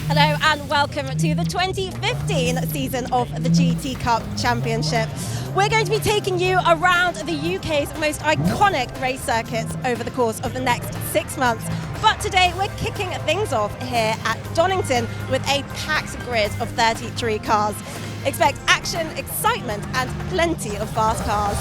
Hello and welcome to the 2015 season of the GT Cup Championship. We're going to be taking you around the UK's most iconic race circuits over the course of the next 6 months. But today we're kicking things off here at Donington with a packed grid of 33 cars. Expect action, excitement and plenty of fast cars.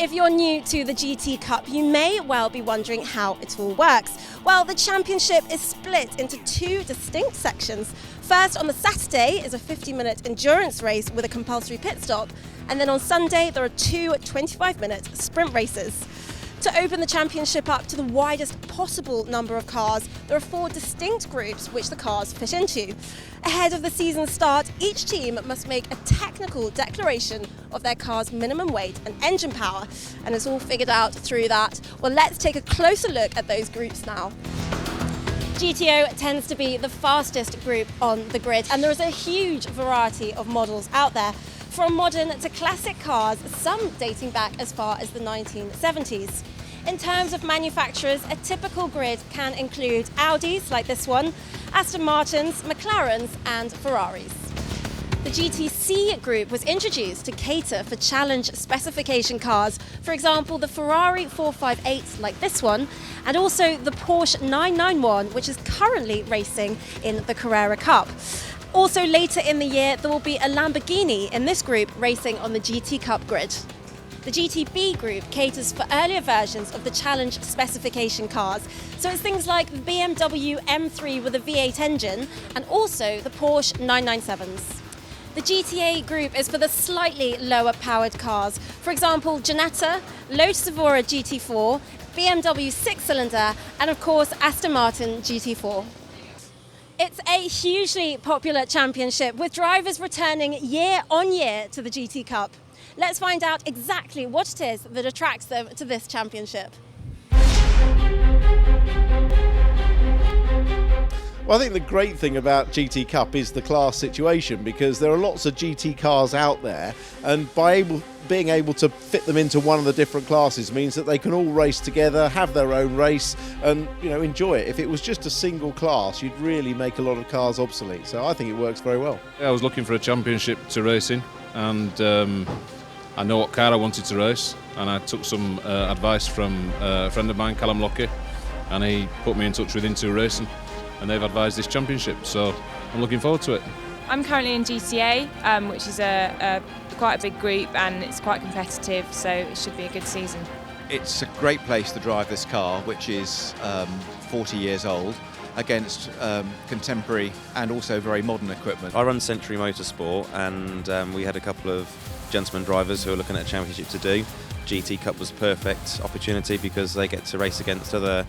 If you're new to the GT Cup, you may well be wondering how it all works. Well, the championship is split into two distinct sections. First, on the Saturday is a 50-minute endurance race with a compulsory pit stop, and then on Sunday there are two 25-minute sprint races. To open the championship up to the widest possible number of cars, there are 4 distinct groups which the cars fit into. Ahead of the season start, each team must make a technical declaration of their car's minimum weight and engine power, and it's all figured out through that. Well, let's take a closer look at those groups now. GTO tends to be the fastest group on the grid, and there is a huge variety of models out there, from modern to classic cars, some dating back as far as the 1970s. In terms of manufacturers, a typical grid can include Audis like this one, Aston Martins, McLarens and Ferraris. The GTC group was introduced to cater for challenge specification cars, for example the Ferrari 458 like this one, and also the Porsche 991, which is currently racing in the Carrera Cup. Also later in the year there will be a Lamborghini in this group racing on the GT Cup grid. The GTB group caters for earlier versions of the challenge specification cars, so it's things like the BMW M3 with a V8 engine and also the Porsche 997s. The GTA group is for the slightly lower powered cars, for example Ginetta, Lotus Evora GT4, BMW 6-cylinder and of course Aston Martin GT4. It's a hugely popular championship with drivers returning year on year to the GT Cup. Let's find out exactly what it is that attracts them to this championship. Well, I think the great thing about GT Cup is the class situation, because there are lots of GT cars out there, and being able to fit them into one of the different classes means that they can all race together, have their own race and enjoy it. If it was just a single class, you'd really make a lot of cars obsolete. So I think it works very well. I was looking for a championship to race in, and I know what car I wanted to race, and I took some advice from a friend of mine, Callum Lockie, and he put me in touch with Into Racing, and they've advised this championship, so I'm looking forward to it. I'm currently in GTA, which is quite a big group and it's quite competitive, so it should be a good season. It's a great place to drive this car, which is 40 years old, against contemporary and also very modern equipment. I run Century Motorsport, and we had a couple of gentlemen drivers who are looking at a championship to do. GT Cup was a perfect opportunity because they get to race against other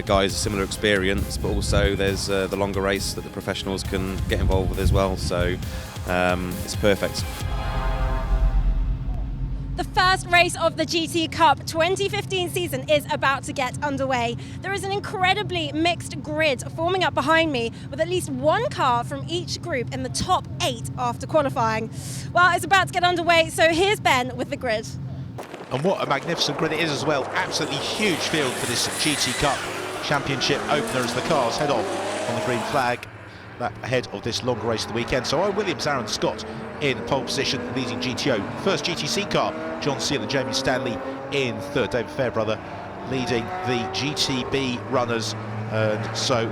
guys of similar experience, but also there's the longer race that the professionals can get involved with as well, so it's perfect. The first race of the GT Cup 2015 season is about to get underway. There is an incredibly mixed grid forming up behind me, with at least one car from each group in the top 8 after qualifying. Well, it's about to get underway, so here's Ben with the grid. And what a magnificent grid it is as well. Absolutely huge field for this GT Cup Championship opener as the cars head off on the green flag ahead of this longer race of the weekend. So Williams, Aaron Scott in pole position, leading GTO. First GTC car, John Seal and Jamie Stanley in third. David Fairbrother leading the GTB runners. And so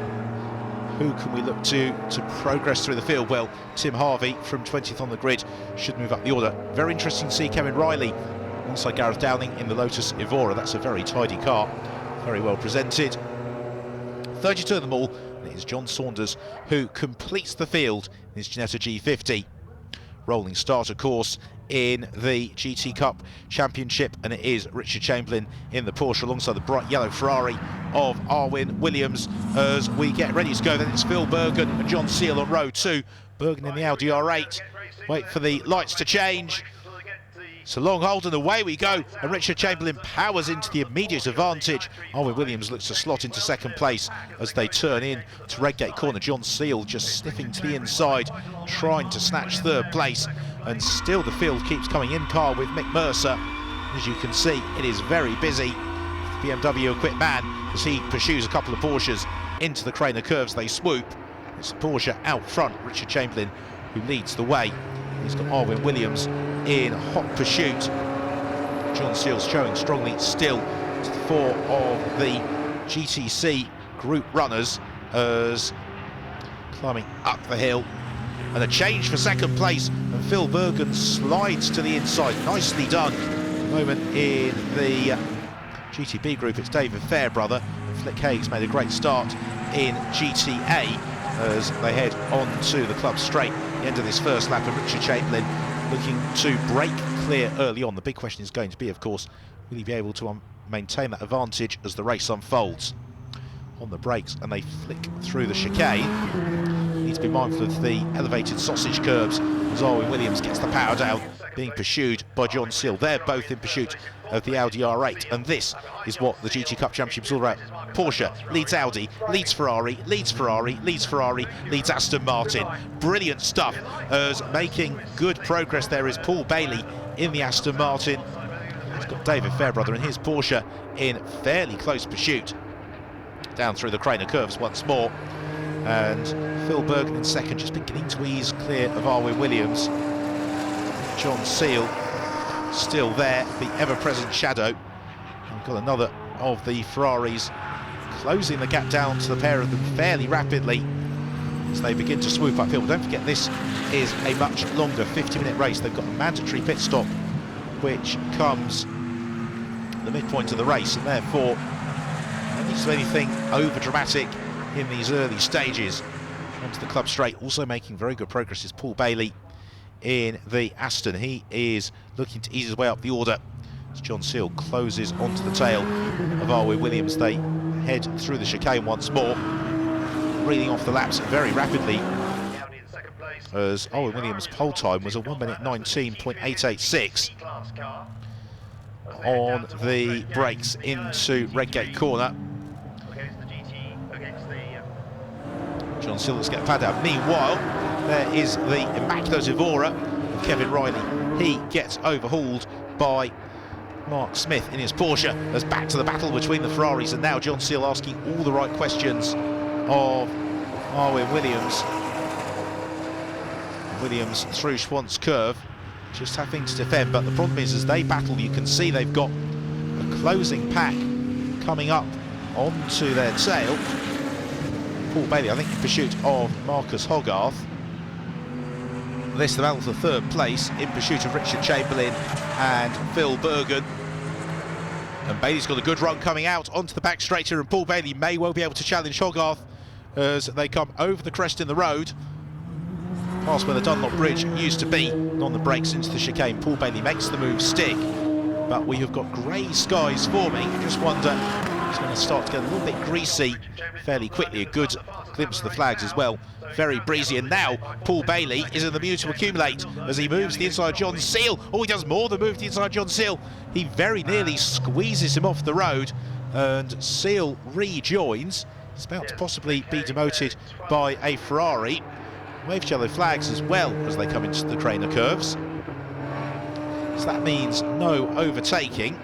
who can we look to progress through the field? Well, Tim Harvey from 20th on the grid should move up the order. Very interesting to see Kevin Riley alongside Gareth Downing in the Lotus Evora. That's a very tidy car, very well presented. 32 of them all, and it is John Saunders who completes the field in his Ginetta G50. Rolling start, of course, in the GT Cup Championship, and it is Richard Chamberlain in the Porsche alongside the bright yellow Ferrari of Arwen Williams as we get ready to go. Then it's Phil Bergen and John Seal on row 2. Bergen in the Audi R8. Wait for the lights to change. It's a long hold and away we go, and Richard Chamberlain powers into the immediate advantage. Arwen Williams looks to slot into second place as they turn in to Redgate Corner. John Seal just sniffing to the inside, trying to snatch third place, and still the field keeps coming in car with Mick Mercer. As you can see, it is very busy. The BMW equipped man as he pursues a couple of Porsches into the Craner curves. They swoop. It's a Porsche out front, Richard Chamberlain, who leads the way. He's got Arwen Williams in hot pursuit. John Seal's showing strongly still to the fore of the GTC group runners as climbing up the hill. And a change for second place, and Phil Bergen slides to the inside. Nicely done. At the moment in the GTB group, it's David Fairbrother. Flick Hayes made a great start in GTA as they head on to the club straight. The end of this first lap, and Richard Chamberlain looking to break clear early on. The big question is going to be, of course, will he be able to maintain that advantage as the race unfolds? On the brakes, and they flick through the chicane. Need to be mindful of the elevated sausage curbs as Arwen Williams gets the power down, being pursued by John Seal. They're both in pursuit of the Audi R8, and this is what the GT Cup Championship is all about. Porsche leads Audi, leads Ferrari, leads Ferrari, leads Ferrari, leads Aston Martin. Brilliant stuff, as making good progress there is Paul Bailey in the Aston Martin. He's got David Fairbrother in his Porsche in fairly close pursuit. Down through the Craner curves once more, and Phil Bergen in second, just beginning to ease clear of Arwen Williams. John Seal still there, the ever-present shadow. We've got another of the Ferraris closing the gap down to the pair of them fairly rapidly as they begin to swoop uphill. Don't forget, this is a much longer 50-minute race. They've got a mandatory pit stop which comes at the midpoint of the race, and therefore don't need to do anything over dramatic in these early stages. Onto the club straight, also making very good progress is Paul Bailey in the Aston. He is looking to ease his way up the order as John Seal closes onto the tail of Arwen Williams. They head through the chicane once more, reeling off the laps very rapidly as Arwen Williams' pole time was a 1:19.886 on the brakes into Redgate Corner. John Seal let's get pad out. Meanwhile, there is the immaculate Evora of Kevin Riley. He gets overhauled by Mark Smith in his Porsche as back to the battle between the Ferraris, and now John Seal asking all the right questions of Arwen Williams. Williams through Schwantz curve, just having to defend, but the problem is as they battle, you can see they've got a closing pack coming up onto their tail. Paul Bailey, I think, in pursuit of Marcus Hogarth. This the battle for third place in pursuit of Richard Chamberlain and Phil Bergen. And Bailey's got a good run coming out onto the back straight here, and Paul Bailey may well be able to challenge Hogarth as they come over the crest in the road, past where the Dunlop Bridge used to be, on the brakes into the chicane. Paul Bailey makes the move stick, but we have got grey skies forming. Just wonder, it's going to start to get a little bit greasy fairly quickly. A good glimpse of the flags as well. Very breezy, and now Paul Bailey is in the mood to accumulate as he moves the inside John Seal. Oh, he does more than move the inside John Seal. He very nearly squeezes him off the road, and Seal rejoins. He's about to possibly be demoted by a Ferrari. Wave yellow flags as well as they come into the Craner curves. So that means no overtaking.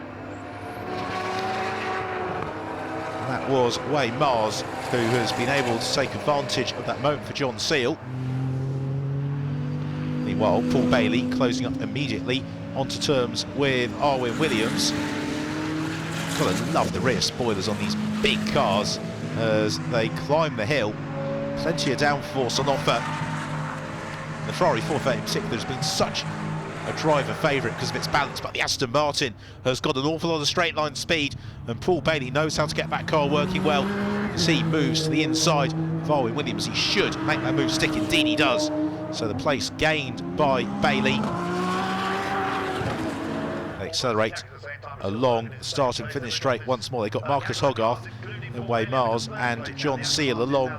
And that was Wayne Mars who has been able to take advantage of that moment for John Seal. Meanwhile, Paul Bailey closing up immediately onto terms with Arwen Williams. Gotta love the rear spoilers on these big cars as they climb the hill. Plenty of downforce on offer. The Ferrari 430 in particular has been such a driver favourite because of its balance, but the Aston Martin has got an awful lot of straight line speed, and Paul Bailey knows how to get that car working well as he moves to the inside of Arwen Williams. He should make that move stick, indeed he does. So the place gained by Bailey. They accelerate along start and finish straight once more. They got Marcus Hogarth in Wayne Mars and John Seal along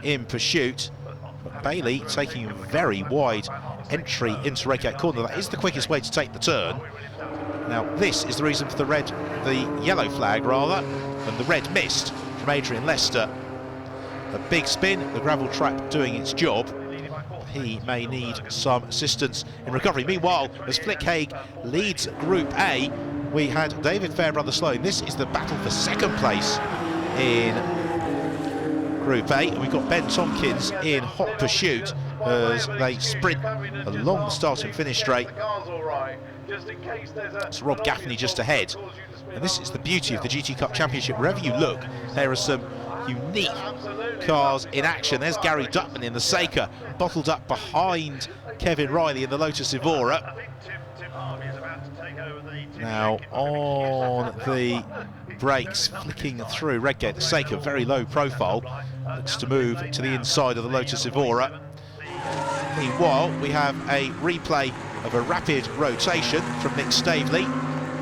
in pursuit. But Bailey taking a very wide entry into Redgate Corner. That is the quickest way to take the turn. Now this is the reason for the yellow flag rather, and the red mist from Adrian Lester. A big spin, the gravel trap doing its job. He may need some assistance in recovery. Meanwhile, as Flick Haig leads Group A, we had David Fairbrother Sloan. This is the battle for second place in Group A. And we've got Ben Tompkins in hot pursuit as they sprint along the start and finish straight. It's Rob Gaffney just ahead. And this is the beauty of the GT Cup Championship. Wherever you look, there are some unique cars in action. There's Gary Duckman in the Seika, bottled up behind Kevin Riley in the Lotus Evora. Now on the brakes, flicking through Redgate, the Seika, very low profile, looks to move to the inside of the Lotus Evora. Meanwhile, we have a replay of a rapid rotation from Nick Stavely.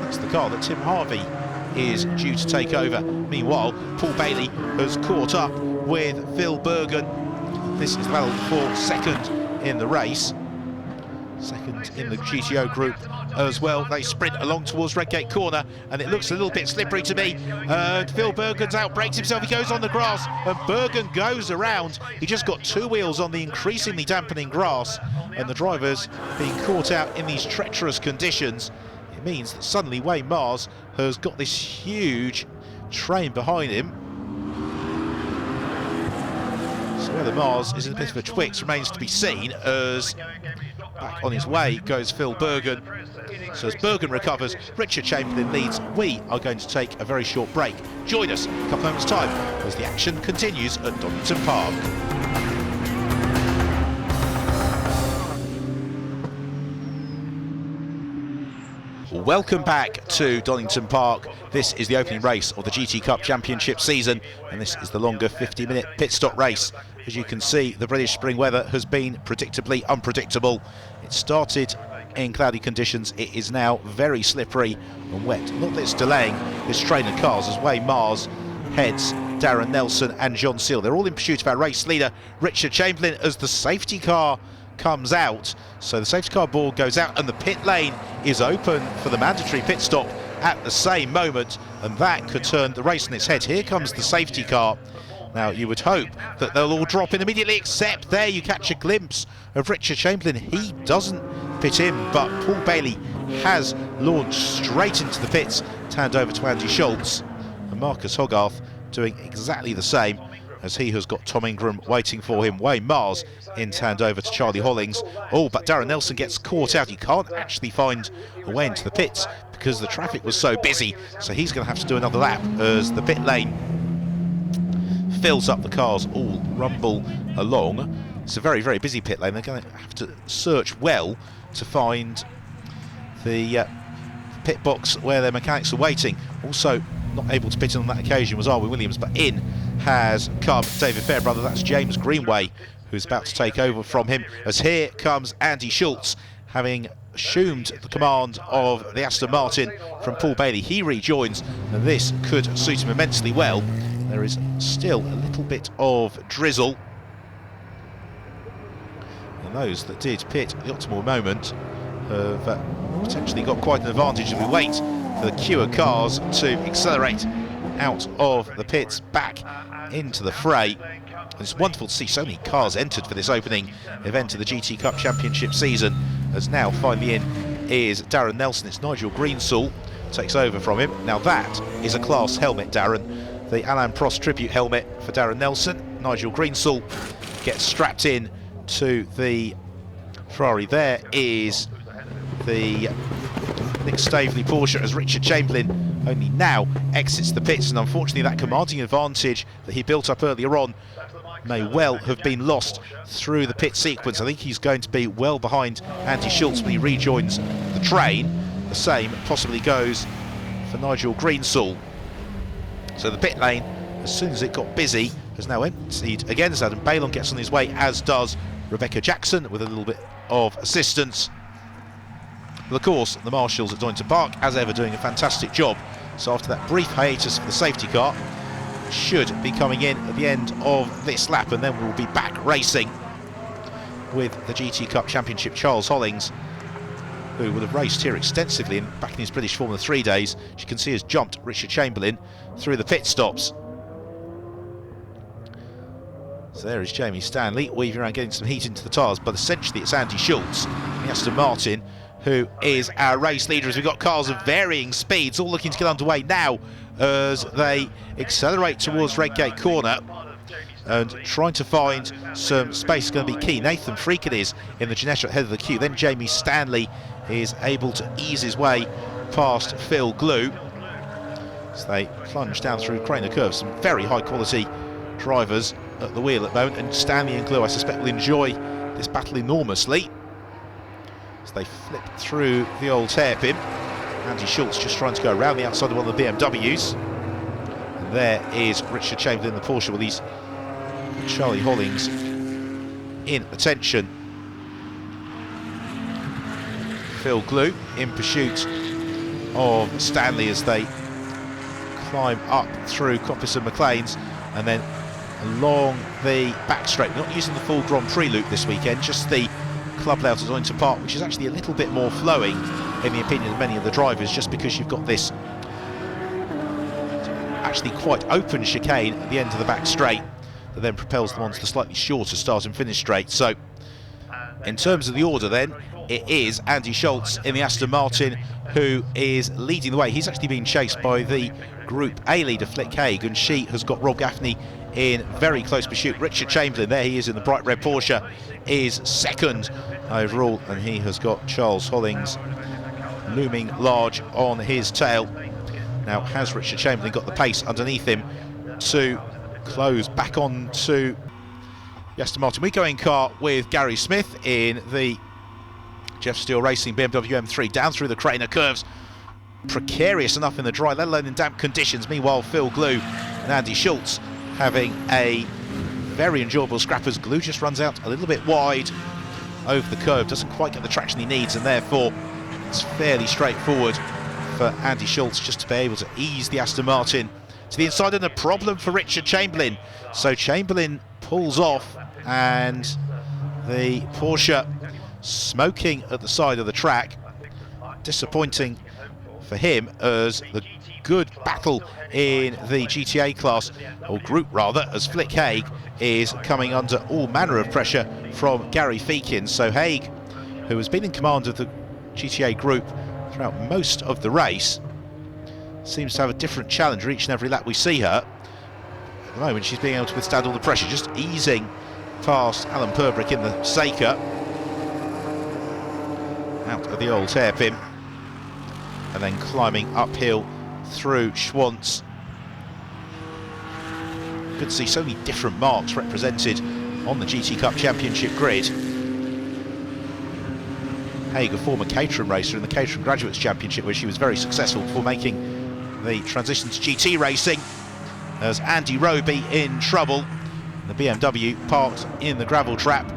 That's the car that Tim Harvey is due to take over. Meanwhile, Paul Bailey has caught up with Phil Bergen. This is the battle for second in the race. Second in the GTO group as well. They sprint along towards Redgate Corner, and it looks a little bit slippery to me. Phil Bergen's out, breaks himself, he goes on the grass, and Bergen goes around. He just got two wheels on the increasingly dampening grass, and the driver's being caught out in these treacherous conditions. It means that suddenly Wayne Mars has got this huge train behind him. So whether Mars is in a bit of a twix remains to be seen, as back on his way goes Phil Bergen. So as Bergen recovers, Richard Chamberlain leads. We are going to take a very short break. Join us in a couple moments' time as the action continues at Donington Park. Welcome back to Donington Park. This is the opening race of the GT Cup Championship season, and this is the longer 50-minute pit stop race. As you can see, the British spring weather has been predictably unpredictable. It started in cloudy conditions. It is now very slippery and wet. Not that it's delaying this train of cars as Wayne Mars heads Darren Nelson and John Seal. They're all in pursuit of our race leader, Richard Chamberlain, as the safety car comes out. So the safety car board goes out and the pit lane is open for the mandatory pit stop at the same moment, and that could turn the race on its head. Here comes the safety car. Now you would hope that they'll all drop in immediately, except there you catch a glimpse of Richard Chamberlain. He doesn't pit in, but Paul Bailey has launched straight into the pits to hand over to Andy Schultz, and Marcus Hogarth doing exactly the same, as he has got Tom Ingram waiting for him. Wayne Mars in to hand over to Charlie Hollings. Oh, but Darren Nelson gets caught out. He can't actually find a way into the pits because the traffic was so busy, so he's going to have to do another lap as the pit lane fills up. The cars all rumble along. It's a very, very busy pit lane. They're going to have to search well to find the pit box where their mechanics are waiting. Also not able to pit in on that occasion was Arwen Williams, but in has come David Fairbrother. That's James Greenway who's about to take over from him, as here comes Andy Schultz, having assumed the command of the Aston Martin from Paul Bailey. He rejoins, and this could suit him immensely well. There is still a little bit of drizzle, and those that did pit at the optimal moment have potentially got quite an advantage as we wait for the queue of cars to accelerate out of the pits back into the fray. And it's wonderful to see so many cars entered for this opening event of the GT Cup Championship season, as now finally in is Darren Nelson. It's Nigel Greensall takes over from him. Now that is a class helmet, Darren. The Alain Prost tribute helmet for Darren Nelson. Nigel Greensall gets strapped in to the Ferrari. There is the Nick Stavely Porsche, as Richard Chamberlain only now exits the pits, and unfortunately that commanding advantage that he built up earlier on may well have been lost through the pit sequence. I think he's going to be well behind Andy Schultz when he rejoins the train. The same possibly goes for Nigel Greensall. So the pit lane, as soon as it got busy, has now emptied again as Adam Balon gets on his way, as does Rebecca Jackson with a little bit of assistance. But of course, the marshals at Donington Park, as ever, doing a fantastic job. So after that brief hiatus for the safety car, should be coming in at the end of this lap, and then we'll be back racing with the GT Cup Championship. Charles Hollings, who would have raced here extensively back in his British Formula 3 days, as you can see, has jumped Richard Chamberlain through the pit stops. So there is Jamie Stanley weaving around, getting some heat into the tyres, but essentially it's Andy Schultz, the Aston Martin, who is our race leader, as we've got cars of varying speeds all looking to get underway now as they accelerate towards Redgate Corner and trying to find some space is going to be key. Nathan Freakin is in the Ginetta ahead of the queue, then Jamie Stanley is able to ease his way past Phil Glue as they plunge down through Craner Curve. Some very high quality drivers at the wheel at the moment, and Stanley and Glue, I suspect, will enjoy this battle enormously as they flip through the old hairpin. Andy Schultz just trying to go around the outside of one of the BMWs. And there is Richard Chamberlain in the Porsche with these Charlie Hollings in attention. Phil Glue in pursuit of Stanley as they climb up through Coppice and McLean's and then along the back straight. We're not using the full Grand Prix loop this weekend, just the club layout at Donington Park, which is actually a little bit more flowing in the opinion of many of the drivers, just because you've got this actually quite open chicane at the end of the back straight that then propels them onto the slightly shorter start and finish straight. So in terms of the order then, it is Andy Schultz in the Aston Martin who is leading the way. He's actually being chased by the Group A leader Flick Haig, and she has got Rob Gaffney in very close pursuit. Richard Chamberlain, there he is in the bright red Porsche, is second overall, and he has got Charles Hollings looming large on his tail. Now, has Richard Chamberlain got the pace underneath him to close back on to Aston Martin? We go in car with Gary Smith in the Jeff Steele Racing BMW M3 down through the Craner curves. Precarious enough in the dry, let alone in damp conditions. Meanwhile, Phil Glue and Andy Schultz having a very enjoyable scrap as Glue just runs out a little bit wide over the curve, doesn't quite get the traction he needs, and therefore it's fairly straightforward for Andy Schultz just to be able to ease the Aston Martin to the inside, and a problem for Richard Chamberlain. So Chamberlain pulls off, and the Porsche smoking at the side of the track. Disappointing for him, as the good battle in the GTA class, or group rather, as Flick Haig is coming under all manner of pressure from Gary Feekins. So Haig, who has been in command of the GTA group throughout most of the race, seems to have a different challenger each and every lap we see her. At the moment she's being able to withstand all the pressure, just easing past Alan Purbrick in the Seika, out of the old hairpin, and then climbing uphill through Schwantz. Good to see so many different marks represented on the GT Cup Championship grid. Haig, a former Caterham racer in the Caterham Graduates Championship, where she was very successful before making the transition to GT racing, as Andy Roby in trouble. The BMW parked in the gravel trap.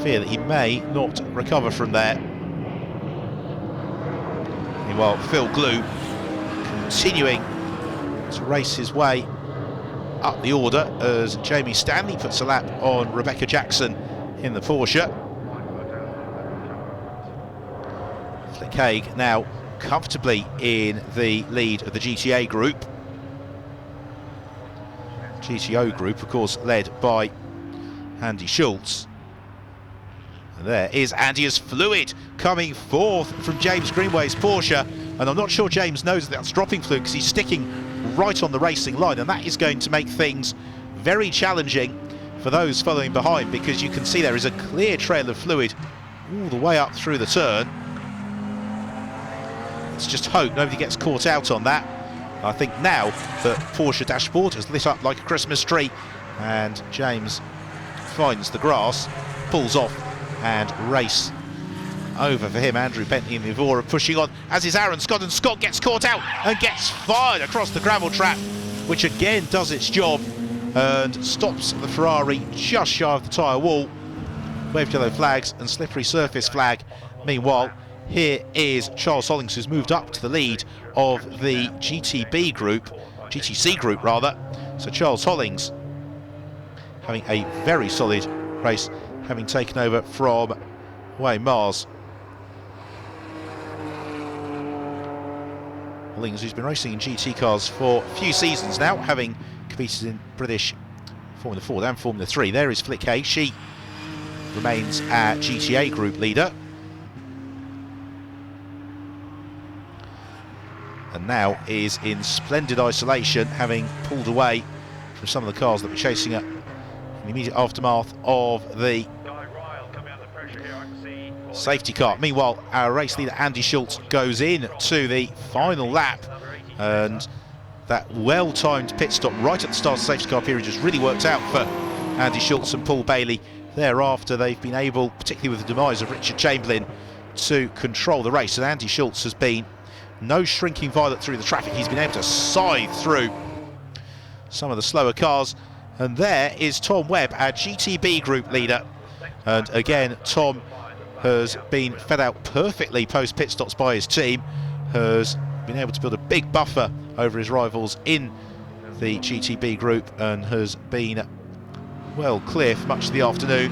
Fear that he may not recover from there. Meanwhile, Phil Glue continuing to race his way up the order as Jamie Stanley puts a lap on Rebecca Jackson in the Porsche. Flick Haig now comfortably in the lead of the GTA group. GTO group, of course, led by Andy Schultz. And there is Andy as fluid coming forth from James Greenway's Porsche, and I'm not sure James knows that that's dropping fluid because he's sticking right on the racing line, and that is going to make things very challenging for those following behind, because you can see there is a clear trail of fluid all the way up through the turn. Let's just hope nobody gets caught out on that. I think now the Porsche dashboard has lit up like a Christmas tree, and James finds the grass, pulls off, and race over for him. Andrew Bentley and the Evora pushing on, as is Aaron Scott, and Scott gets caught out and gets fired across the gravel trap, which again does its job and stops the Ferrari just shy of the tyre wall. Waved yellow flags and slippery surface flag. Meanwhile, here is Charles Hollings, who's moved up to the lead of the GTB group, GTC group rather. So Charles Hollings having a very solid race, having taken over from Wayne Mars. Hollings, who's been racing in GT cars for a few seasons now, having competed in British Formula 4 and Formula 3. There is Flick Hay. She remains our GTA group leader. And now is in splendid isolation, having pulled away from some of the cars that were chasing up in the immediate aftermath of the safety car. Meanwhile, our race leader Andy Schultz goes in to the final lap, and that well-timed pit stop right at the start of the safety car period just really worked out for Andy Schultz and Paul Bailey. Thereafter, they've been able, particularly with the demise of Richard Chamberlain, to control the race. And Andy Schultz has been no shrinking violet through the traffic. He's been able to scythe through some of the slower cars. And there is Tom Webb, our GTB group leader. And again, Tom has been fed out perfectly post pit stops by his team, has been able to build a big buffer over his rivals in the GTB group, and has been well clear for much of the afternoon.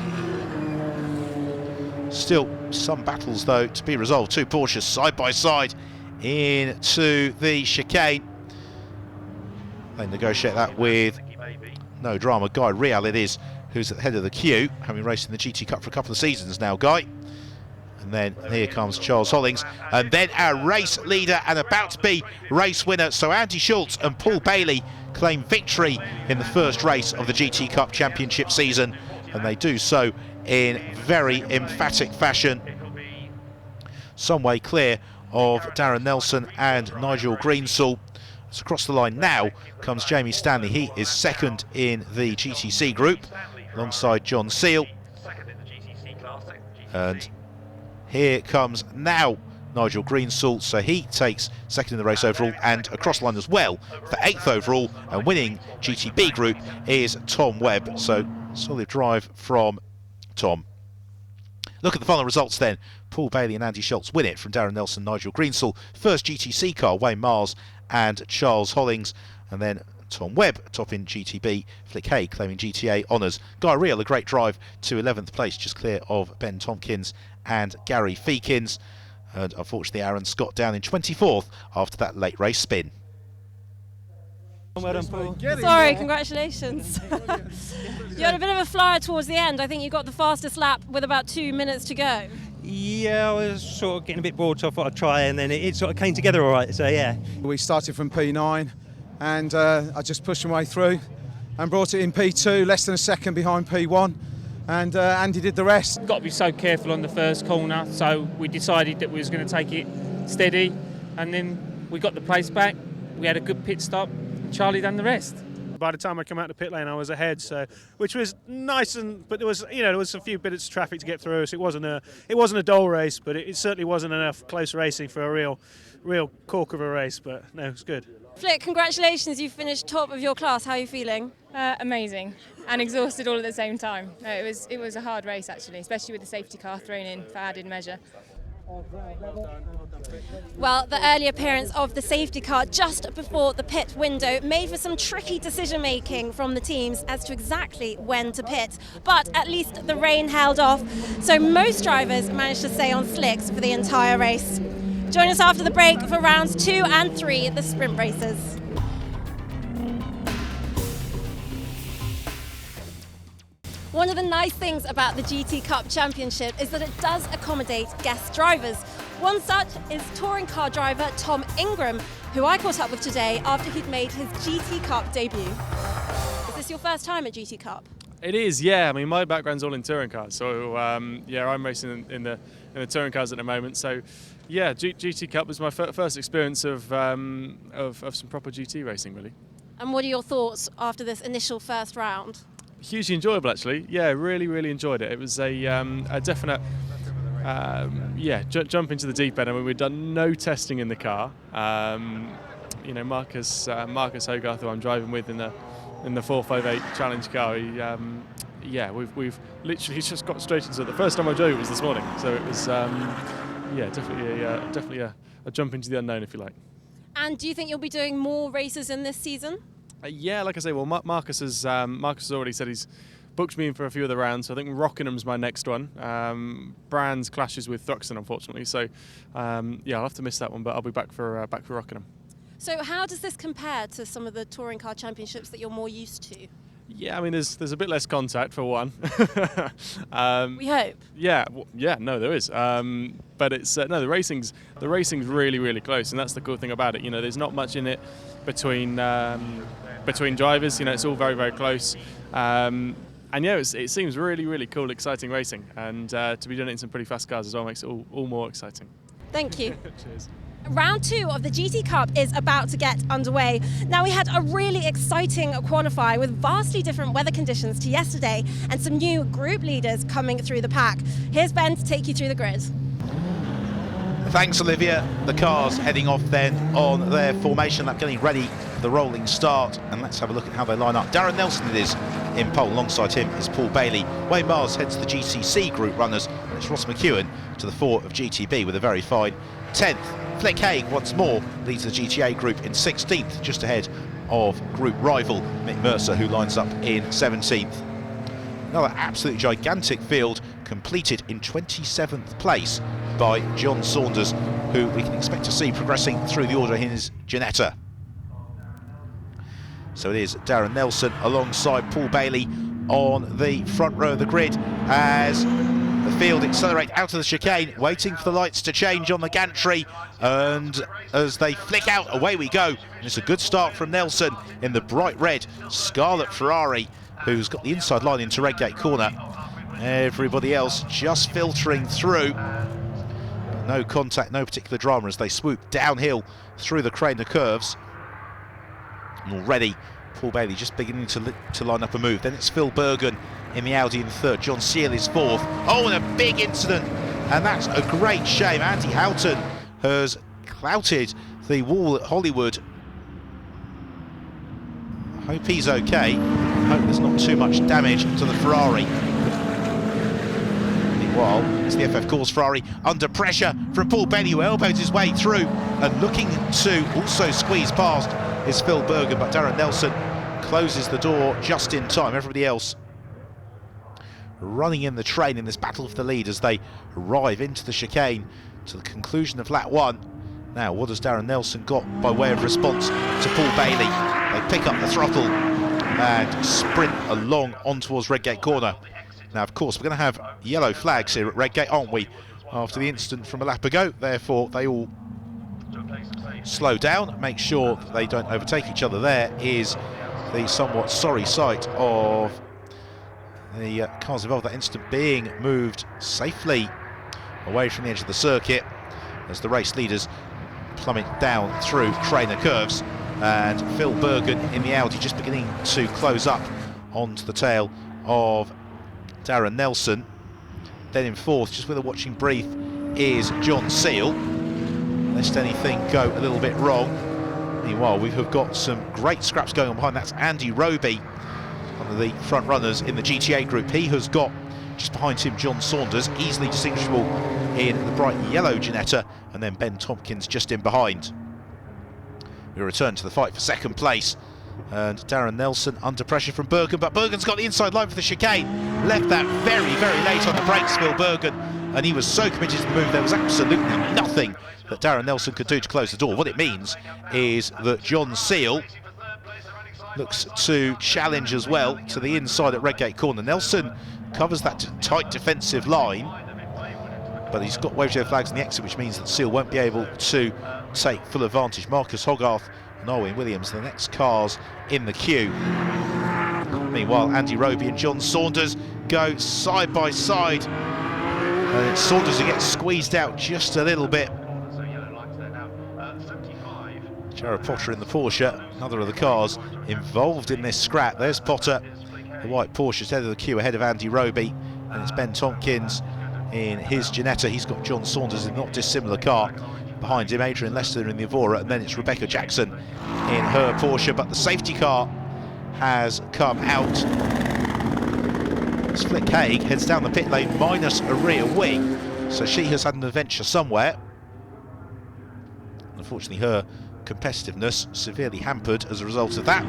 Still some battles though to be resolved. Two Porsches side by side into the chicane. They negotiate that with no drama. Guy Real it is who's at the head of the queue, having raced in the GT Cup for a couple of seasons now, Guy. And then here comes Charles Hollings, and then our race leader and about to be race winner. So Andy Schultz and Paul Bailey claim victory in the first race of the GT Cup Championship season, and they do so in very emphatic fashion. Some way clear of Darren Nelson and Nigel Greensall. So across the line now comes Jamie Stanley. He is second in the GTC group alongside John Seal. And here comes now Nigel Greensall, so he takes second in the race overall, and across the line as well for 8th overall and winning GTB group is Tom Webb. So solid drive from Tom. Look at the final results then. Paul Bailey and Andy Schultz win it from Darren Nelson, Nigel Greensall. First GTC car, Wayne Mars and Charles Hollings. And then Tom Webb topping GTB, Flick Hay claiming GTA honours. Guy Real, a great drive to 11th place, just clear of Ben Tompkins and Gary Feekins. And unfortunately Aaron Scott down in 24th after that late race spin. Well done, Paul. Sorry, congratulations. You had a bit of a flyer towards the end. I think you got the fastest lap with about 2 minutes to go. Yeah, I was sort of getting a bit bored, so I thought I'd try, and then it sort of came together all right, so yeah. We started from P9 and I just pushed my way through and brought it in P2, less than a second behind P1, and Andy did the rest. Got to be so careful on the first corner, so we decided that we was going to take it steady, and then we got the place back, we had a good pit stop, and Charlie done the rest. By the time I come out the pit lane, I was ahead, so which was nice, but there was a few bits of traffic to get through. So it wasn't a dull race, but it certainly wasn't enough close racing for a real cork of a race. But no, it was good. Flick, congratulations! You finished top of your class. How are you feeling? Amazing, and exhausted all at the same time. No, it was a hard race actually, especially with the safety car thrown in for added measure. Well, the early appearance of the safety car just before the pit window made for some tricky decision making from the teams as to exactly when to pit, but at least the rain held off, so most drivers managed to stay on slicks for the entire race. Join us after the break for rounds 2 and 3 at the sprint races. One of the nice things about the GT Cup Championship is that it does accommodate guest drivers. One such is touring car driver Tom Ingram, who I caught up with today after he'd made his GT Cup debut. Is this your first time at GT Cup? It is, yeah. I mean, my background's all in touring cars, so yeah, I'm racing in the touring cars at the moment. So, yeah, GT Cup was my first experience of some proper GT racing, really. And what are your thoughts after this initial first round? Hugely enjoyable, actually. Yeah, really enjoyed it. It was a definite, jump into the deep end. I mean, we'd done no testing in the car. Marcus Hogarth, who I'm driving with in the 458 Challenge car. We've literally just got straight into it. The first time I drove it was this morning, so it was definitely a jump into the unknown, if you like. And do you think you'll be doing more races in this season? Yeah, like I say, well, Marcus has already said he's booked me in for a few of the rounds. So I think Rockinham's my next one. Brands clashes with Thruxton, unfortunately. So yeah, I'll have to miss that one, but I'll be back for Rockingham. So how does this compare to some of the touring car championships that you're more used to? Yeah, I mean, there's a bit less contact for one. We hope. Yeah, no, there is. But it's no, the racing's really, really close, and that's the cool thing about it. You know, there's not much in it between drivers. You know, it's all very, very close. And yeah, it seems really, really cool, exciting racing, and to be doing it in some pretty fast cars as well makes it all more exciting. Thank you. Cheers. Round 2 of the GT Cup is about to get underway. Now, we had a really exciting qualify with vastly different weather conditions to yesterday and some new group leaders coming through the pack. Here's Ben to take you through the grid. Thanks, Olivia. The cars heading off then on their formation lap, getting ready for the rolling start. And let's have a look at how they line up. Darren Nelson it is in pole. Alongside him is Paul Bailey. Wayne Mars heads the GCC group runners. And it's Ross McEwen to the fore of GTB with a very fine 10th. Flick Haig once more leads the GTA group in 16th, just ahead of group rival Mick Mercer, who lines up in 17th. Another absolutely gigantic field completed in 27th place by John Saunders, who we can expect to see progressing through the order in his Ginetta. So it is Darren Nelson alongside Paul Bailey on the front row of the grid as the field accelerate out of the chicane, waiting for the lights to change on the gantry, and as they flick out, away we go. And it's a good start from Nelson in the bright red Scarlet Ferrari, who's got the inside line into Redgate Corner. Everybody else just filtering through. No contact, no particular drama as they swoop downhill through the Craner curves. And already Paul Bailey just beginning to line up a move. Then it's Phil Bergen in the Audi in third. John Seal is fourth. Oh, and a big incident, and that's a great shame. Andy Houghton has clouted the wall at Hollywood. I hope he's okay. I hope there's not too much damage to the Ferrari. Meanwhile, it's the FF Corse Ferrari under pressure from Paul Bailey, who elbows his way through, and looking to also squeeze past is Phil Bergen, but Darren Nelson closes the door just in time. Everybody else running in the train in this battle for the lead as they arrive into the chicane to the conclusion of lap 1. Now, what has Darren Nelson got by way of response to Paul Bailey? They pick up the throttle and sprint along on towards Redgate Corner. Now, of course, we're going to have yellow flags here at Redgate, aren't we? After the incident from a lap ago, therefore they all slow down, make sure that they don't overtake each other. There is the somewhat sorry sight of the cars involved in that incident being moved safely away from the edge of the circuit as the race leaders plummet down through Craner curves, and Phil Bergen in the Audi just beginning to close up onto the tail of Darren Nelson. Then in fourth, just with a watching brief, is John Seal, lest anything go a little bit wrong. Meanwhile, we have got some great scraps going on behind. That's Andy Roby, one of the front runners in the GTA group. He has got just behind him John Saunders, easily distinguishable in the bright yellow Ginetta, and then Ben Tompkins just in behind. We return to the fight for second place, and Darren Nelson under pressure from Bergen, but Bergen's got the inside line for the chicane. Left that very, very late on the brakes, Phil Bergen, and he was so committed to the move there was absolutely nothing that Darren Nelson could do to close the door. What it means is that John Seal looks to challenge as well to the inside at Redgate Corner. Nelson covers that tight defensive line, but he's got wave flags in the exit, which means that Seal won't be able to take full advantage. Marcus Hogarth and Owen Williams, the next cars in the queue. Meanwhile, Andy Roby and John Saunders go side by side, and it's Saunders who gets squeezed out just a little bit. Jared Potter in the Porsche, another of the cars involved in this scrap. There's Potter, the white Porsche's head of the queue ahead of Andy Roby, and it's Ben Tompkins in his Ginetta. He's got John Saunders in a not dissimilar car. Behind him, Adrian Lester in the Evora, and then it's Rebecca Jackson in her Porsche, but the safety car has come out. Flick Haig heads down the pit lane minus a rear wing, so she has had an adventure somewhere. Unfortunately, her competitiveness severely hampered as a result of that.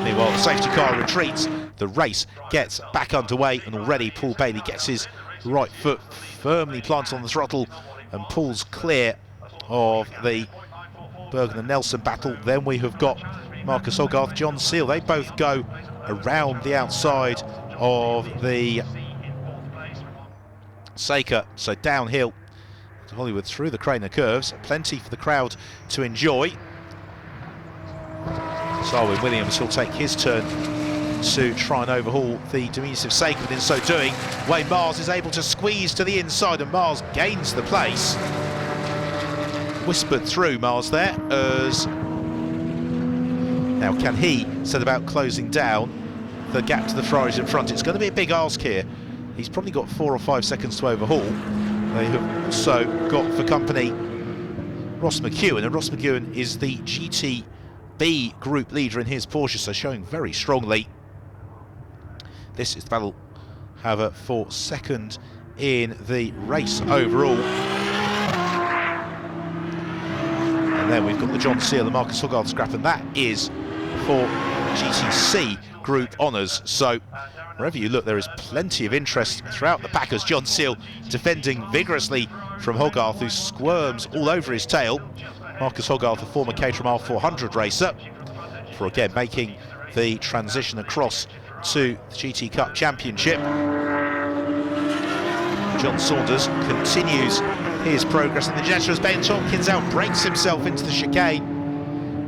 Meanwhile, the safety car retreats, the race gets back underway, and already Paul Bailey gets his right foot firmly planted on the throttle and pulls clear of the Bergen and Nelson battle. Then we have got Marcus Hogarth, John Seal. They both go around the outside of the Saker, so downhill to Hollywood through the Craner curves. Plenty for the crowd to enjoy. Sarwin Williams will take his turn to try and overhaul the diminutive Saker, but in so doing, Wayne Mars is able to squeeze to the inside, and Mars gains the place. Whispered through Mars there, as now can he set about closing down the gap to the Ferraris in front? It's going to be a big ask here. He's probably got 4 or 5 seconds to overhaul. They have also got for company Ross McEwen, and Ross McEwen is the GTB group leader in his Porsche, so showing very strongly. This is the battle, however, for second in the race overall. And then we've got the John Seal and Marcus Hogarth scrap, and that is for GTC group honours. So wherever you look, there is plenty of interest throughout the pack as John Seal defending vigorously from Hogarth, who squirms all over his tail. Marcus Hogarth, a former Caterham R400 racer, for again making the transition across to the GT Cup Championship. John Saunders continues his progress in the Jetta as Ben Tompkins outbrakes himself into the chicane,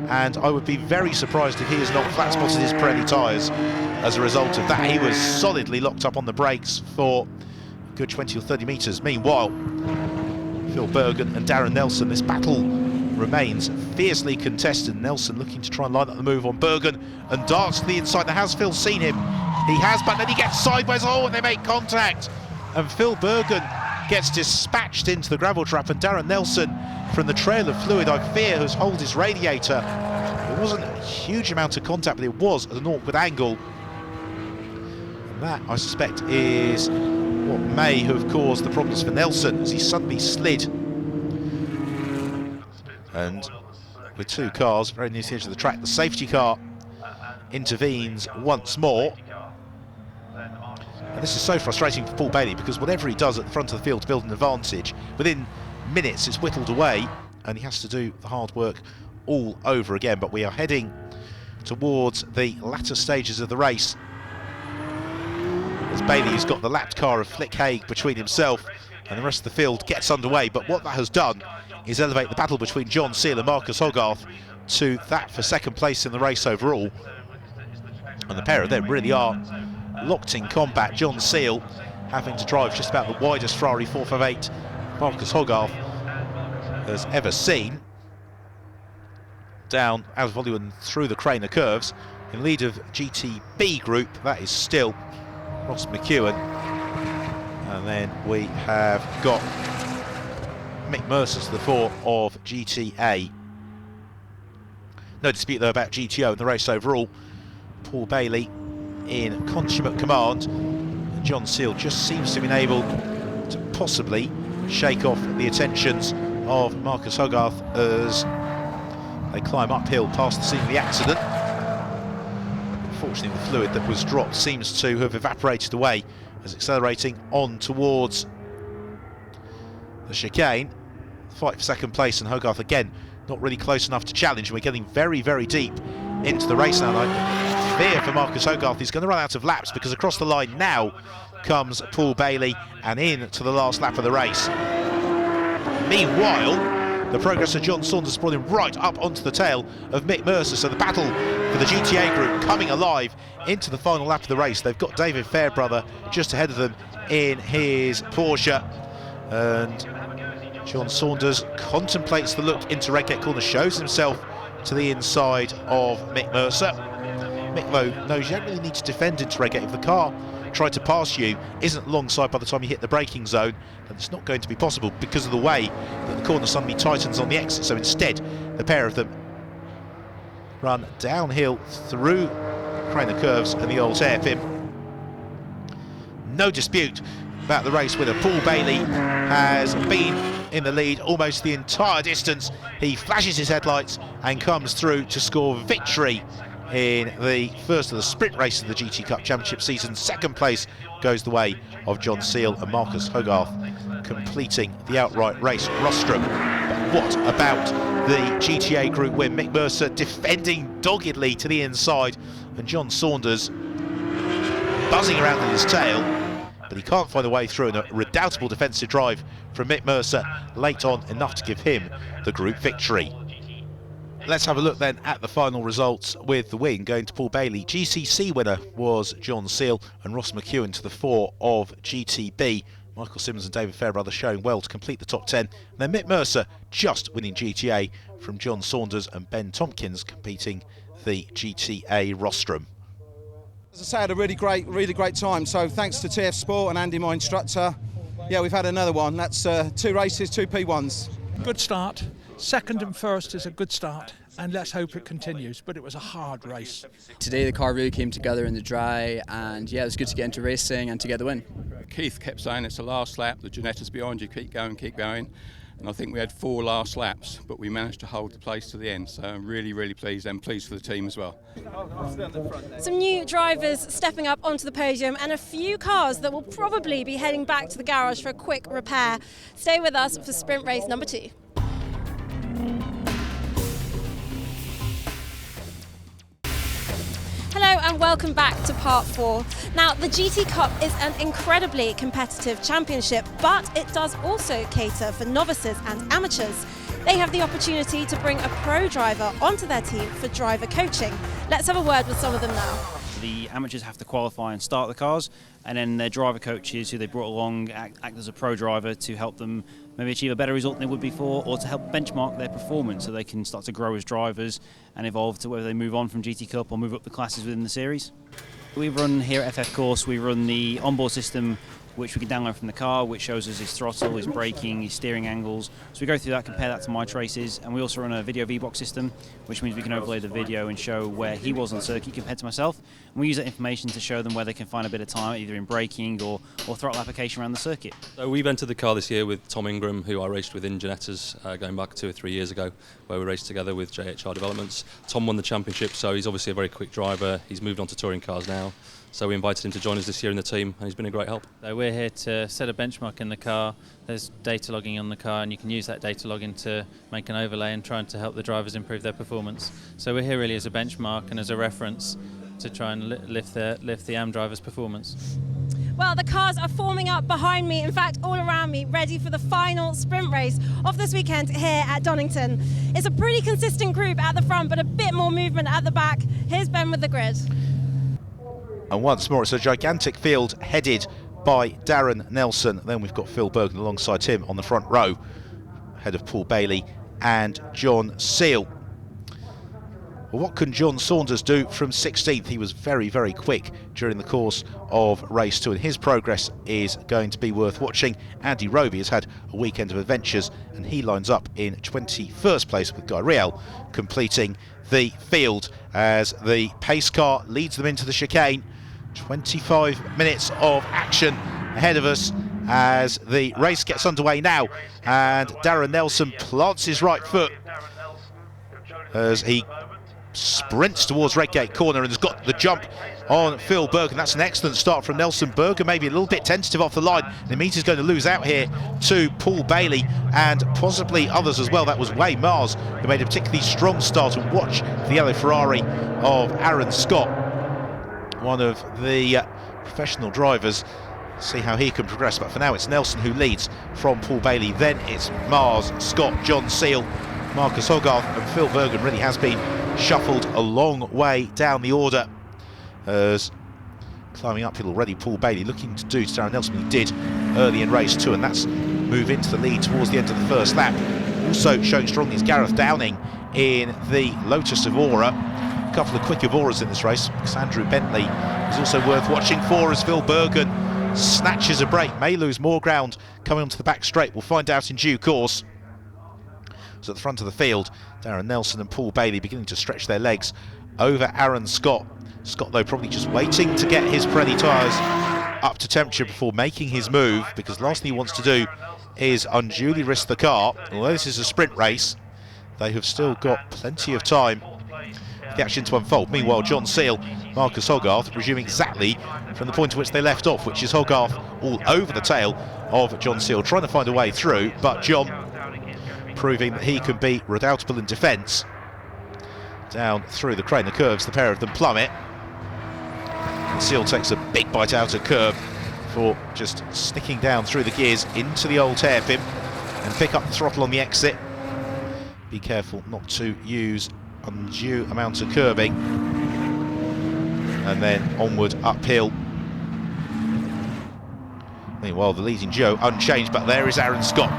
and I would be very surprised if he has not flat spotted his Pirelli tyres as a result of that. He was solidly locked up on the brakes for a good 20 or 30 metres. Meanwhile, Phil Bergen and Darren Nelson, this battle remains fiercely contested. Nelson looking to try and line up the move on Bergen and darts to the inside. Now, has Phil seen him? He has, but then he gets sideways. Oh, and they make contact, and Phil Bergen gets dispatched into the gravel trap, and Darren Nelson, from the trail of fluid, I fear, has holed his radiator. There wasn't a huge amount of contact, but it was at an awkward angle. And that, I suspect, is what may have caused the problems for Nelson, as he suddenly slid. And with two cars very near to the edge of the track, the safety car intervenes once more. And this is so frustrating for Paul Bailey, because whatever he does at the front of the field to build an advantage, within minutes it's whittled away and he has to do the hard work all over again. But we are heading towards the latter stages of the race, as Bailey has got the lapped car of Flick Haig between himself and the rest of the field gets underway. But what that has done is elevate the battle between John Seal and Marcus Hogarth to that for second place in the race overall. And the pair of them really are locked in combat. John Seal having to drive just about the widest Ferrari 458 Marcus Hogarth has ever seen. Down out of Hollywood and through the Craner curves. In lead of GTB group, that is still Ross McEwen. And then we have got Mick Mercer to the fore of GTA. No dispute though about GTO in the race overall. Paul Bailey in consummate command. And John Seal just seems to have been able to possibly shake off the attentions of Marcus Hogarth as they climb uphill past the scene of the accident. Unfortunately, the fluid that was dropped seems to have evaporated away as accelerating on towards the chicane. Fight for second place, and Hogarth again not really close enough to challenge. And we're getting very, very deep into the race now. I fear for Marcus Hogarth, he's going to run out of laps, because across the line now comes Paul Bailey and in to the last lap of the race. Meanwhile, the progress of John Saunders brought him right up onto the tail of Mick Mercer. So the battle for the GTA group coming alive into the final lap of the race. They've got David Fairbrother just ahead of them in his Porsche, and John Saunders contemplates the look into Redgate Corner, shows himself to the inside of Mick Mercer. Mick, though, knows you don't really need to defend into Redgate. If the car tried to pass you, isn't alongside by the time you hit the braking zone, and it's not going to be possible because of the way that the corner suddenly tightens on the exit. So instead, the pair of them run downhill through Craner curves and the old hairpin. No dispute about the race winner. Paul Bailey has been in the lead almost the entire distance. He flashes his headlights and comes through to score victory in the first of the sprint race of the GT Cup Championship season. Second place goes the way of John Seal and Marcus Hogarth, completing the outright race rostrum. But what about the GTA Group win? Mick Mercer defending doggedly to the inside, and John Saunders buzzing around in his tail, but he can't find a way through, and a redoubtable defensive drive from Mick Mercer late on, enough to give him the group victory. Let's have a look then at the final results, with the win going to Paul Bailey. GCC winner was John Seal, and Ross McEwen to the fore of GTB. Michael Simmons and David Fairbrother showing well to complete the top 10. And then Mick Mercer just winning GTA from John Saunders, and Ben Tompkins competing the GTA rostrum. As I say, I had a really great time. So thanks to TF Sport and Andy, my instructor. Yeah, we've had another one. That's 2 races, 2 P1s. Good start. Second and first is a good start, and let's hope it continues, but it was a hard race. Today the car really came together in the dry, and yeah, it was good to get into racing and to get the win. Keith kept saying it's the last lap, the Ginetta's behind you, keep going. And I think we had 4 last laps, but we managed to hold the place to the end, so I'm really pleased, and pleased for the team as well. Some new drivers stepping up onto the podium, and a few cars that will probably be heading back to the garage for a quick repair. Stay with us for sprint race number 2. Hello and welcome back to part 4. Now, the GT Cup is an incredibly competitive championship, but it does also cater for novices and amateurs. They have the opportunity to bring a pro driver onto their team for driver coaching. Let's have a word with some of them now. The amateurs have to qualify and start the cars, and then their driver coaches who they brought along act as a pro driver to help them maybe achieve a better result than they would before, or to help benchmark their performance so they can start to grow as drivers and evolve to whether they move on from GT Cup or move up the classes within the series. We run here at FF Course, we run the onboard system which we can download from the car, which shows us his throttle, his braking, his steering angles. So we go through that, compare that to my traces, and we also run a video V-Box system, which means we can overlay the video and show where he was on the circuit compared to myself. And we use that information to show them where they can find a bit of time, either in braking or throttle application around the circuit. So we've entered the car this year with Tom Ingram, who I raced with in Ginetta's going back 2 or 3 years ago, where we raced together with JHR Developments. Tom won the championship, so he's obviously a very quick driver. He's moved on to touring cars now. So we invited him to join us this year in the team, and he's been a great help. So we're here to set a benchmark in the car. There's data logging on the car, and you can use that data logging to make an overlay and trying to help the drivers improve their performance. So we're here really as a benchmark and as a reference to try and lift the AM drivers' performance. Well, the cars are forming up behind me, in fact all around me, ready for the final sprint race of this weekend here at Donington. It's a pretty consistent group at the front, but a bit more movement at the back. Here's Ben with the grid. And once more, it's a gigantic field headed by Darren Nelson. Then we've got Phil Bergen alongside him on the front row, ahead of Paul Bailey and John Seal. Well, what can John Saunders do from 16th? He was very quick during the course of race 2, and his progress is going to be worth watching. Andy Roby has had a weekend of adventures, and he lines up in 21st place with Guy Riel, completing the field as the pace car leads them into the chicane. 25 minutes of action ahead of us as the race gets underway now, and Darren Nelson plants his right foot as he sprints towards Redgate Corner and has got the jump on Phil Bergen. That's an excellent start from Nelson. Bergen maybe a little bit tentative off the line, and it means he's going to lose out here to Paul Bailey and possibly others as well. That was Wayne Mars, who made a particularly strong start, and watch the yellow Ferrari of Aaron Scott, one of the professional drivers. See how he can progress, but for now it's Nelson who leads from Paul Bailey, then it's Mars, Scott, John Seal, Marcus Hogarth, and Phil Bergen really has been shuffled a long way down the order as climbing uphill already. Paul Bailey looking to do to Darren Nelson, he did early in race 2, and that's move into the lead towards the end of the first lap. Also showing strongly is Gareth Downing in the Lotus Evora. A couple of quick Evoras in this race. Andrew Bentley is also worth watching for as Phil Bergen snatches a break, may lose more ground coming onto the back straight. We'll find out in due course. So at the front of the field, Darren Nelson and Paul Bailey beginning to stretch their legs over Aaron Scott. Scott, though, probably just waiting to get his Pirelli tyres up to temperature before making his move, because last thing he wants to do is unduly risk the car. Although this is a sprint race, they have still got plenty of time for the action to unfold. Meanwhile, John Seal, Marcus Hogarth resuming exactly from the point at which they left off, which is Hogarth all over the tail of John Seal, trying to find a way through, but John proving that he can be redoubtable in defence. Down through the crane, the curves, the pair of them plummet. And Seal takes a big bite out of curb for just sticking down through the gears into the old hairpin and pick up the throttle on the exit. Be careful not to use undue amounts of curbing. And then onward uphill. Meanwhile, the leading Joe unchanged, but there is Aaron Scott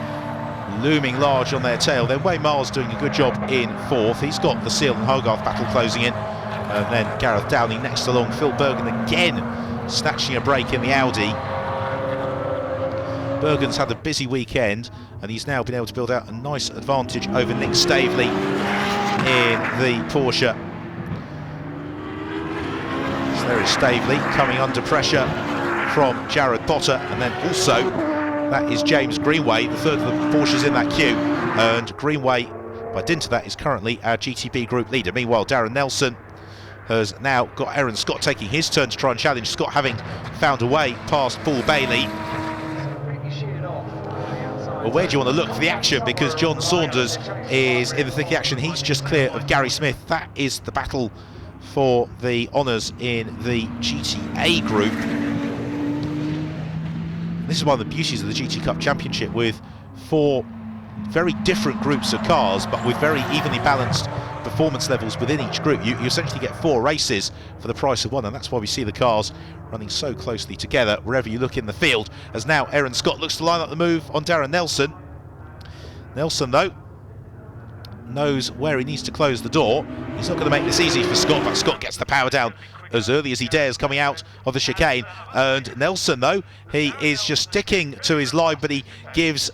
looming large on their tail. Then Wayne Miles doing a good job in fourth. He's got the Seal and Hogarth battle closing in. And then Gareth Downing next along. Phil Bergen again snatching a break in the Audi. Bergen's had a busy weekend and he's now been able to build out a nice advantage over Nick Stavely in the Porsche. So there is Stavely coming under pressure from Jared Potter, and then also that is James Greenway, the third of the Porsches in that queue, and Greenway, by dint of that, is currently our GTB group leader. Meanwhile, Darren Nelson has now got Aaron Scott taking his turn to try and challenge. Scott having found a way past Paul Bailey. Well, where do you want to look for the action? Because John Saunders is in the thick of the action. He's just clear of Gary Smith. That is the battle for the honours in the GTA group. This is one of the beauties of the GT Cup Championship, with 4 very different groups of cars, but with very evenly balanced performance levels within each group. You essentially get 4 races for the price of one, and that's why we see the cars running so closely together wherever you look in the field. As now Aaron Scott looks to line up the move on Darren Nelson. Nelson, though, knows where he needs to close the door. He's not going to make this easy for Scott, but Scott gets the power down as early as he dares coming out of the chicane. And Nelson, though, he is just sticking to his line, but he gives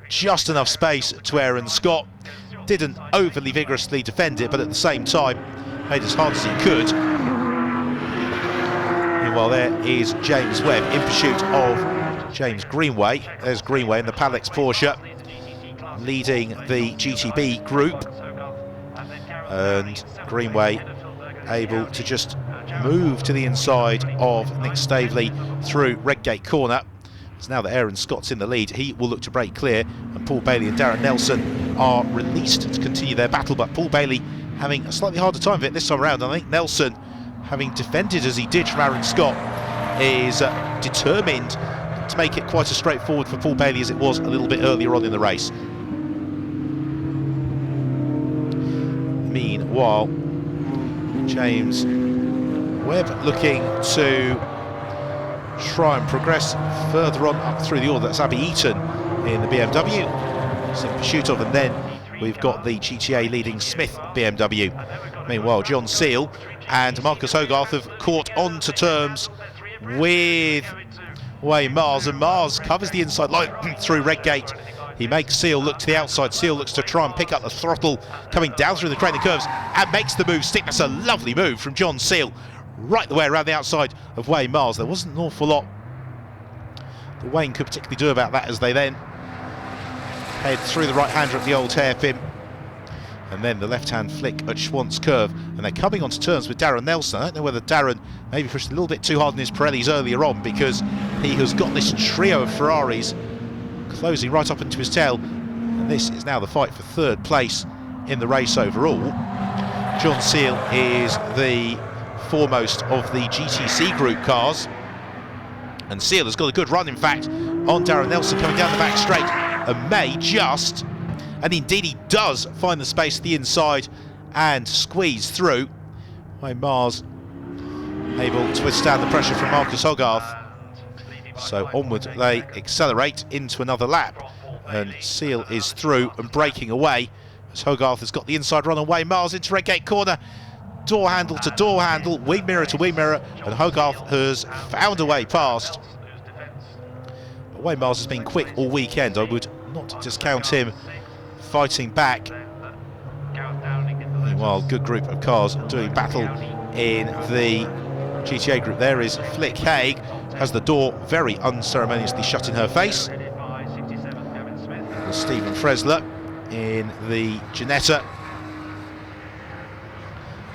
just enough space to Aaron Scott. Didn't overly vigorously defend it, but at the same time made as hard as he could. Meanwhile, there is James Webb in pursuit of James Greenway. There's Greenway in the Palex Porsche, leading the GTB group, and Greenway able to just move to the inside of Nick Stavely through Redgate Corner. So now that Aaron Scott's in the lead, he will look to break clear, and Paul Bailey and Darren Nelson are released to continue their battle, but Paul Bailey having a slightly harder time of it this time around. I think Nelson, having defended as he did from Aaron Scott, is determined to make it quite as straightforward for Paul Bailey as it was a little bit earlier on in the race. Meanwhile, James Webb looking to try and progress further on up through the order. That's Abby Eaton in the BMW, he's in pursuit of, and then we've got the GTA leading Smith BMW. Meanwhile, John Seal and Marcus Hogarth have caught on to terms with Wayne Mars, and Mars covers the inside line through Redgate. He makes Seal look to the outside. Seal looks to try and pick up the throttle coming down through the crane of curves and makes the move stick. That's a lovely move from John Seal, right the way around the outside of Wayne Mars. There wasn't an awful lot that Wayne could particularly do about that, as they then head through the right-hander at the old hairpin, and then the left-hand flick at Schwantz Curve, and they're coming onto terms with Darren Nelson. I don't know whether Darren maybe pushed a little bit too hard in his Pirellis earlier on, because he has got this trio of Ferraris closing right up into his tail, and this is now the fight for third place in the race overall. John Seal is the foremost of the GTC group cars, and Seal has got a good run, in fact, on Darren Nelson coming down the back straight, and may just, and indeed he does, find the space to the inside and squeeze through. Wayne Mars able to withstand the pressure from Marcus Hogarth. So onward they accelerate into another lap, and Seal is through and breaking away as Hogarth has got the inside run on Wayne Mars into Redgate Corner. Door handle to door handle, wing mirror to wing mirror, and Hogarth has found a way past. But Wayne Mars has been quick all weekend. I would not discount him fighting back. Meanwhile, good group of cars doing battle in the GTA group. There is Flick Haig, has the door very unceremoniously shut in her face. Stephen Fresler in the Ginetta.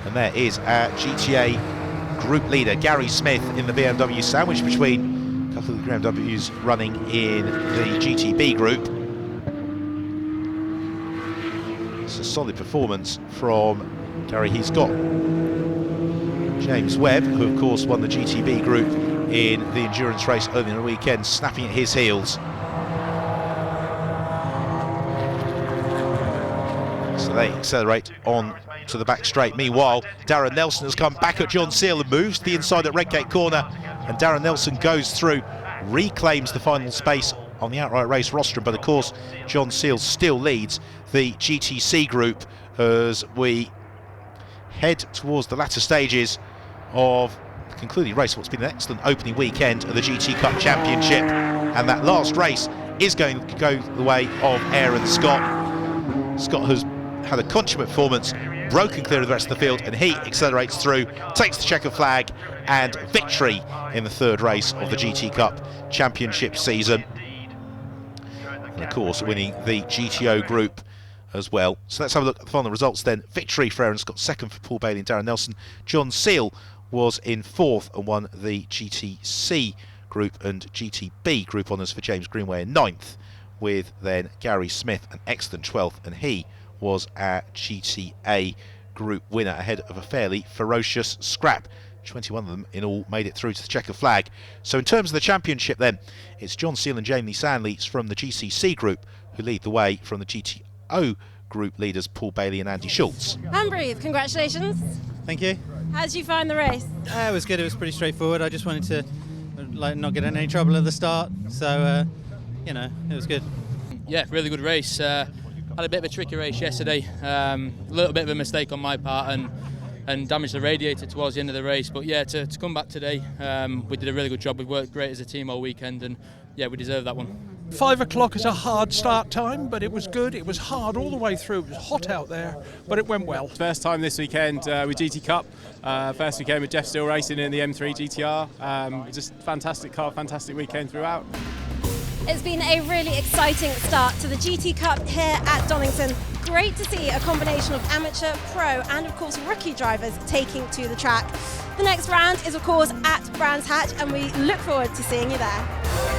And there is our GTA group leader, Gary Smith, in the BMW, sandwiched between a couple of the BMWs running in the GTB group. It's a solid performance from Gary. He's got James Webb, who of course won the GTB group in the endurance race earlier in the weekend, snapping at his heels. So they accelerate on to the back straight. Meanwhile, Darren Nelson has come back at John Seal and moves to the inside at Redgate Corner, and Darren Nelson goes through, reclaims the final space on the outright race rostrum, but of course John Seal still leads the GTC group as we head towards the latter stages of the concluding race, what's been an excellent opening weekend of the GT Cup Championship. And that last race is going to go the way of Aaron Scott. Scott has had a consummate performance, broken clear of the rest of the field, and he accelerates through, takes the checker flag, and victory in the third race of the GT Cup Championship season. And of course winning the GTO group as well. So let's have a look at the final results then. Victory for Aaron Scott, second for Paul Bailey and Darren Nelson. John Seal was in fourth and won the GTC group and GTB group honours for James Greenway in ninth, with then Gary Smith an excellent 12th, and he was our GTA group winner ahead of a fairly ferocious scrap. 21 of them in all made it through to the checker flag. So in terms of the championship then, it's John Seal and Jamie Sandley from the GCC group who lead the way from the GTO group leaders Paul Bailey and Andy Schultz. Hanbury, congratulations. Thank you. How did you find the race? It was good. It was pretty straightforward. I just wanted to not get in any trouble at the start, so it was good. Yeah, really good race. Had a bit of a tricky race yesterday. A little bit of a mistake on my part and damaged the radiator towards the end of the race. But yeah, to come back today, we did a really good job. We worked great as a team all weekend, and yeah, we deserved that one. 5 o'clock is a hard start time, but it was good. It was hard all the way through. It was hot out there, but it went well. First time this weekend with GT Cup. First weekend with Jeff Steele racing in the M3 GTR. Just fantastic car, fantastic weekend throughout. It's been a really exciting start to the GT Cup here at Donington. Great to see a combination of amateur, pro and of course rookie drivers taking to the track. The next round is of course at Brands Hatch, and we look forward to seeing you there.